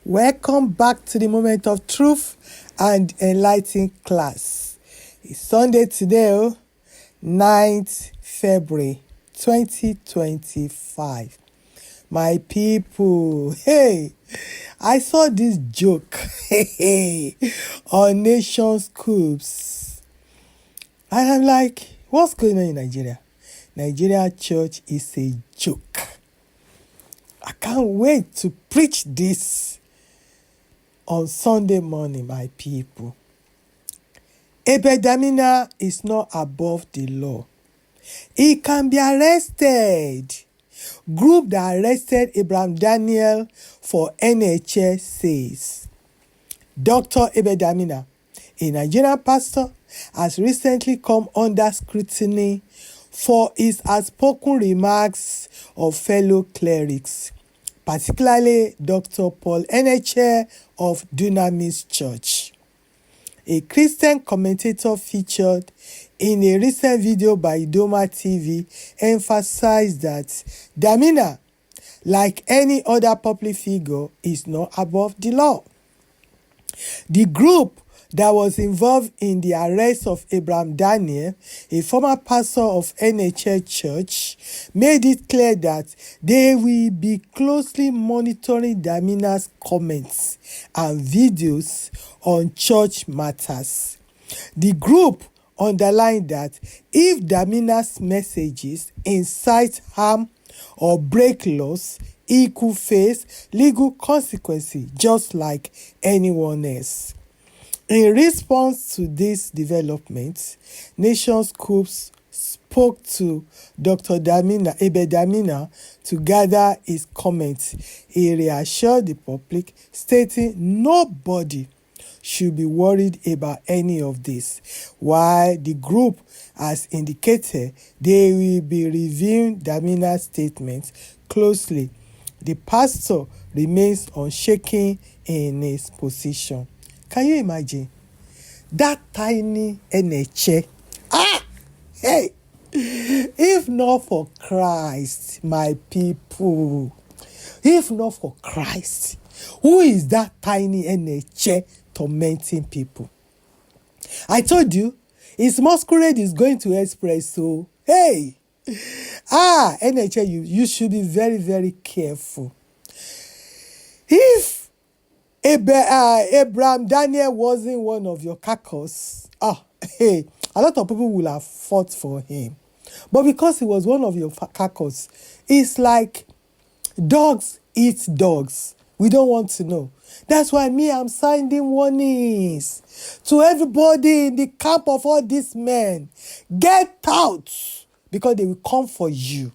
Welcome back to the moment of truth and enlightening class. It's Sunday today, 9th February 2025. My people, hey, I saw this joke on Nation Scoops. And I'm like, what's going on in Nigeria? Nigeria church is a joke. I can't wait to preach this on Sunday morning, my people. Abraham Damina is not above the law. He can be arrested. Group that arrested Abraham Daniel for Enenche says, Dr. Abraham Damina, a Nigerian pastor, has recently come under scrutiny for his outspoken remarks of fellow clerics, particularly Dr. Paul Enenche of Dunamis Church. A Christian commentator featured in a recent video by Idoma TV emphasized that Damina, like any other public figure, is not above the law. The group that was involved in the arrest of Abraham Daniel, a former pastor of Enenche Church, made it clear that they will be closely monitoring Damina's comments and videos on church matters. The group underlined that if Damina's messages incite harm or break laws, he could face legal consequences just like anyone else. In response to this development, Nation Scoops spoke to Dr. Damina, Abraham Damina, to gather his comments. He reassured the public, stating nobody should be worried about any of this. While the group has indicated they will be reviewing Damina's statements closely, the pastor remains unshaken in his position. Can you imagine that tiny Enenche? Hey, if not for Christ, my people, if not for Christ, who is that tiny Enenche tormenting people? I told you, his masquerade is going to express. So, hey, Enenche, you should be very, very careful. If Abraham Daniel wasn't one of your carcass, a lot of people will have fought for him. But because he was one of your carcass, it's like dogs eat dogs. We don't want to know. That's why I'm sending warnings to everybody in the camp of all these men. Get out, because they will come for you.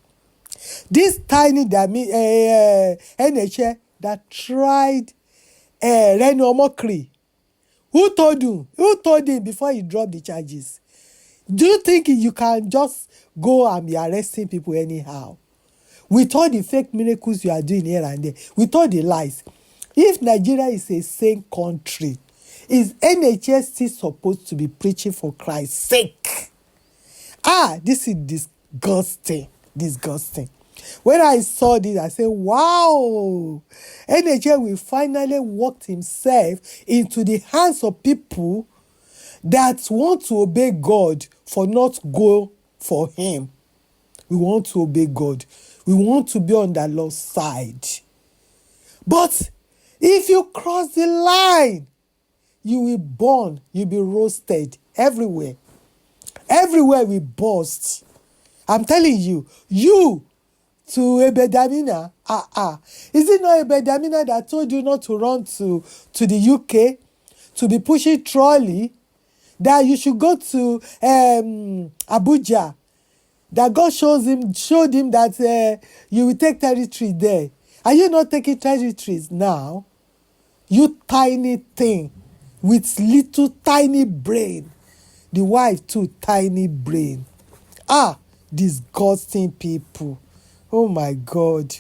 This tiny Enenche that tried mockery. Who told you? Who told him before he dropped the charges? Do you think you can just go and be arresting people anyhow? With all the fake miracles you are doing here and there, with all the lies. If Nigeria is a sane country, is Enenche still supposed to be preaching for Christ's sake? This is disgusting. Disgusting. When I saw this, I said, wow, Enenche will finally work himself into the hands of people that want to obey God for not go for him. We want to obey God. We want to be on the Lord's side. But if you cross the line, you will burn, you'll be roasted everywhere. Everywhere we burst. I'm telling you, to Abraham Damina, is it not Abraham Damina that told you not to run to the UK, to be pushing trolley, that you should go to Abuja, that God showed him that you will take territory there? Are you not taking territories now? You tiny thing with little tiny brain. The wife too, tiny brain. Disgusting people. Oh my God.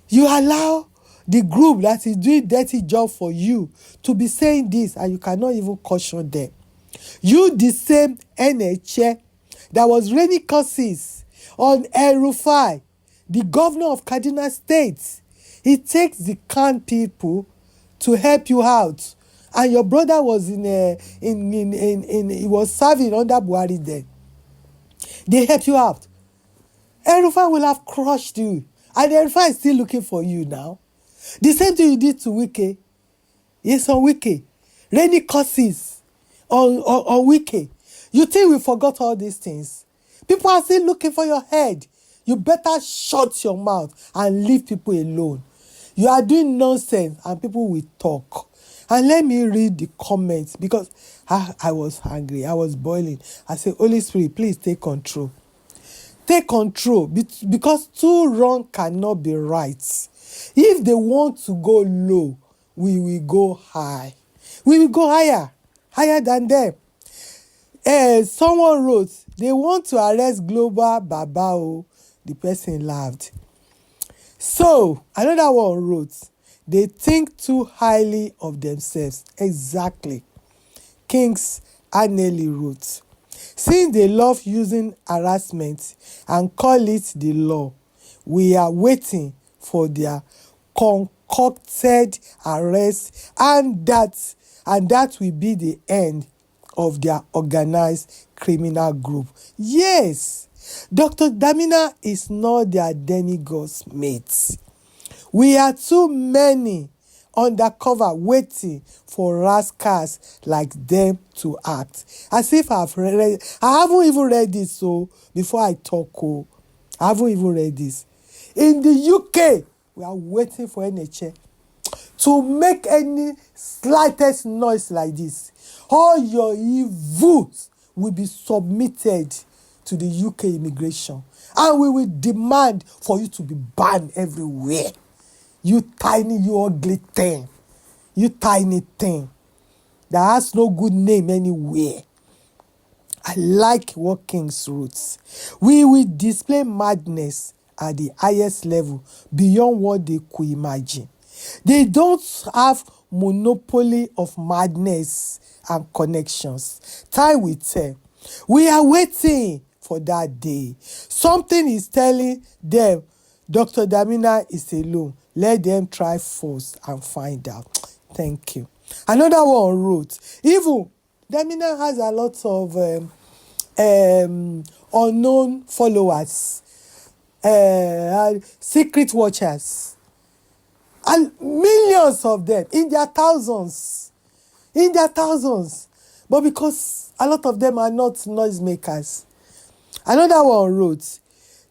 You allow the group that is doing dirty job for you to be saying this, and you cannot even caution them. You, the same Enenche that was raining curses on El-Rufai, the governor of Kaduna State. He takes the Khan people to help you out, and your brother was he was serving under Buhari then, they help you out, El-Rufai will have crushed you, and El-Rufai is still looking for you now. The same thing you did to Wike. Yes, on Wike. Rainy curses on Wike. You think we forgot all these things? People are still looking for your head. You better shut your mouth and leave people alone. You are doing nonsense and people will talk. And let me read the comments, because I was angry. I was boiling. I said, Holy Spirit, please take control. Take control, because too wrong cannot be right. If they want to go low, we will go high. We will go higher than them. Someone wrote, they want to arrest Global Babao. The person laughed. So, another one wrote, they think too highly of themselves. Exactly. Kings Aneli wrote, since they love using harassment and call it the law, we are waiting for their concocted arrest, and that will be the end of their organized criminal group. Yes, Dr. Damina is not their demigod's mate. We are too many undercover waiting for rascals like them to act. As if I haven't even read this, so before I talk, I haven't even read this. In the UK, we are waiting for Enenche to make any slightest noise like this. All your evils will be submitted to the UK immigration, and we will demand for you to be banned everywhere. You ugly thing. You tiny thing that has no good name anywhere. I like what King's roots. We will display madness at the highest level beyond what they could imagine. They don't have monopoly of madness and connections. Time will tell. We are waiting for that day. Something is telling them Dr. Damina is alone. Let them try first and find out. Thank you. Another one wrote, even Damina has a lot of unknown followers, secret watchers, and millions of them, in their thousands. But because a lot of them are not noisemakers. Another one wrote,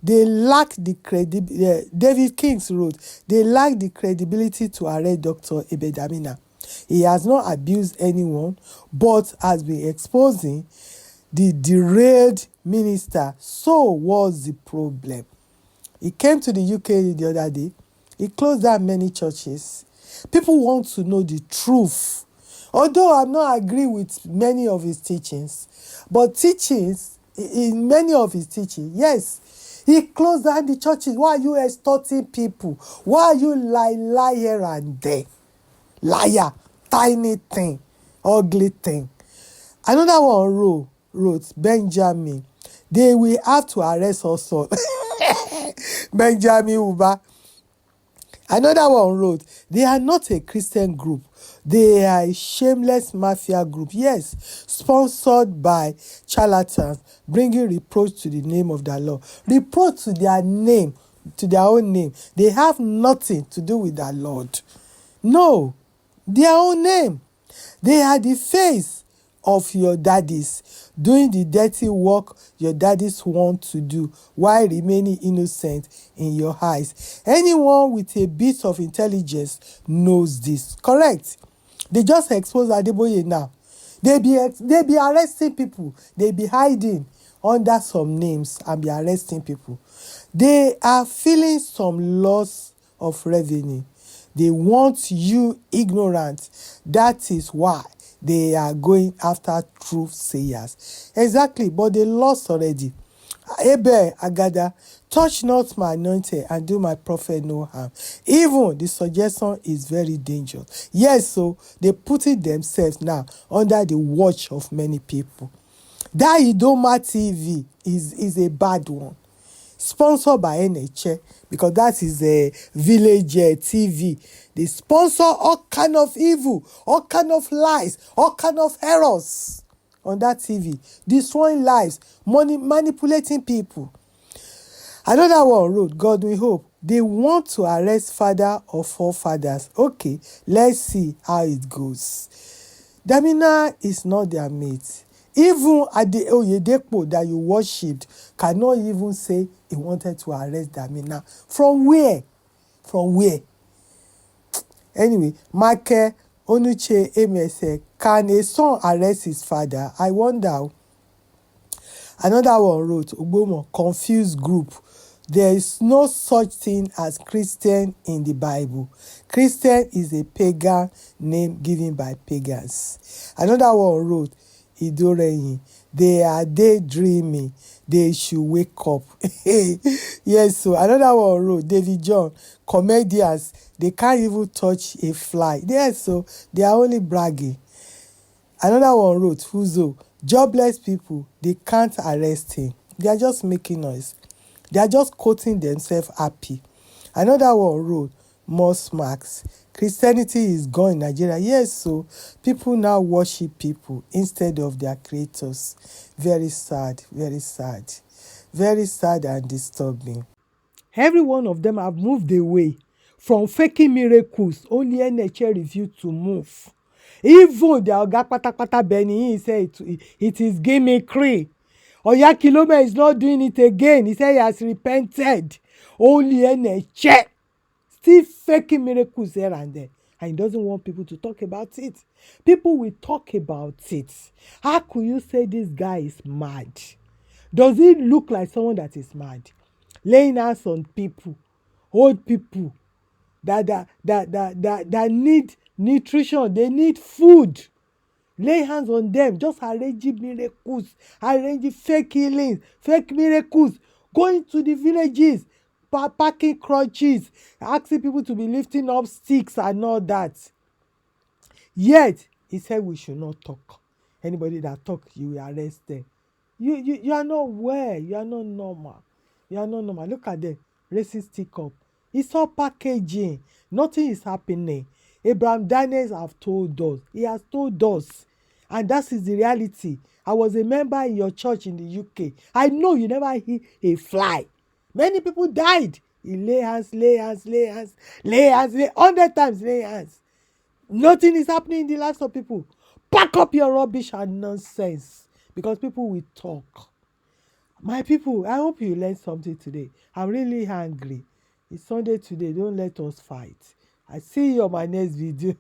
they lack the credibility. David Kings wrote, they lack the credibility to arrest Dr. Damina. He has not abused anyone, but has been exposing the derailed minister. So what's the problem? He came to the UK the other day. He closed down many churches. People want to know the truth. Although I'm not agree with many of his teachings, but in many of his teachings, yes, he closed down the churches. Why are you extorting people? Why are you lie here and there? Liar, tiny thing, ugly thing. Another one wrote, Benjamin, they will have to arrest us all. Benjamin Uba. Another one wrote, they are not a Christian group. They are a shameless mafia group. Yes, sponsored by charlatans, bringing reproach to the name of the Lord. Reproach to their name, to their own name. They have nothing to do with the Lord. No, their own name. They are the face of your daddies, doing the dirty work your daddies want to do while remaining innocent in your eyes. Anyone with a bit of intelligence knows this. Correct? They just expose Adeboye now. They be arresting people. They be hiding under some names and be arresting people. They are feeling some loss of revenue. They want you ignorant. That is why they are going after truth sayers. Exactly, but they lost already. Abel Agada, touch not my anointed and do my prophet no harm. Even the suggestion is very dangerous. Yes, so they put it themselves now under the watch of many people. That Idoma TV is a bad one. sponsored by Enenche, because that is a village TV. They sponsor all kind of evil, all kind of lies, all kind of errors on that TV, destroying lives, money, manipulating people. Another one wrote, God we hope. They want to arrest father or forefathers. Okay, let's see how it goes. Damina is not their mate. Even at the Oyedepo that you worshipped cannot even say he wanted to arrest Damina. From where? From where? Anyway, Michael Onuche Emese, can a son arrest his father? I wonder. Another one wrote, Ogbomo, confused group. There is no such thing as Christian in the Bible. Christian is a pagan name given by pagans. Another one wrote, Idoreyin, they are daydreaming. They should wake up. Yes, so another one wrote, David John, comedians, they can't even touch a fly. Yes, so they are only bragging. Another one wrote, Fuzo, jobless people, they can't arrest him. They are just making noise. They are just quoting themselves happy. Another one wrote, Moss Marks, Christianity is gone in Nigeria. Yes, so people now worship people instead of their creators. Very sad, very sad. Very sad and disturbing. Every one of them have moved away from faking miracles. Only Enenche refused to move. Even the Oga Patapata Benny, he said it is gimmickry. Oya Kilome is not doing it again. He said he has repented. Only Enenche still faking miracles here and there. And he doesn't want people to talk about it. People will talk about it. How could you say this guy is mad? Does he look like someone that is mad? Laying hands on people, old people that need nutrition, they need food. Lay hands on them, just arranging miracles, arranging fake healings, fake miracles, going to the villages, packing crutches, asking people to be lifting up sticks and all that. Yet, he said we should not talk. Anybody that talk, you will arrest them. You are not well. You are not normal. You are not normal. Look at them, raising stick up. It's all packaging. Nothing is happening. Abraham Daniel have told us. He has told us. And that is the reality. I was a member in your church in the UK. I know you never hit a fly. Many people died. He lay hands, lay hands, lay hands, lay hands, 100 times lay hands. Nothing is happening in the lives of people. Pack up your rubbish and nonsense, because people will talk. My people, I hope you learned something today. I'm really hungry. It's Sunday today. Don't let us fight. I see you on my next video.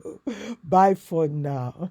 Bye for now.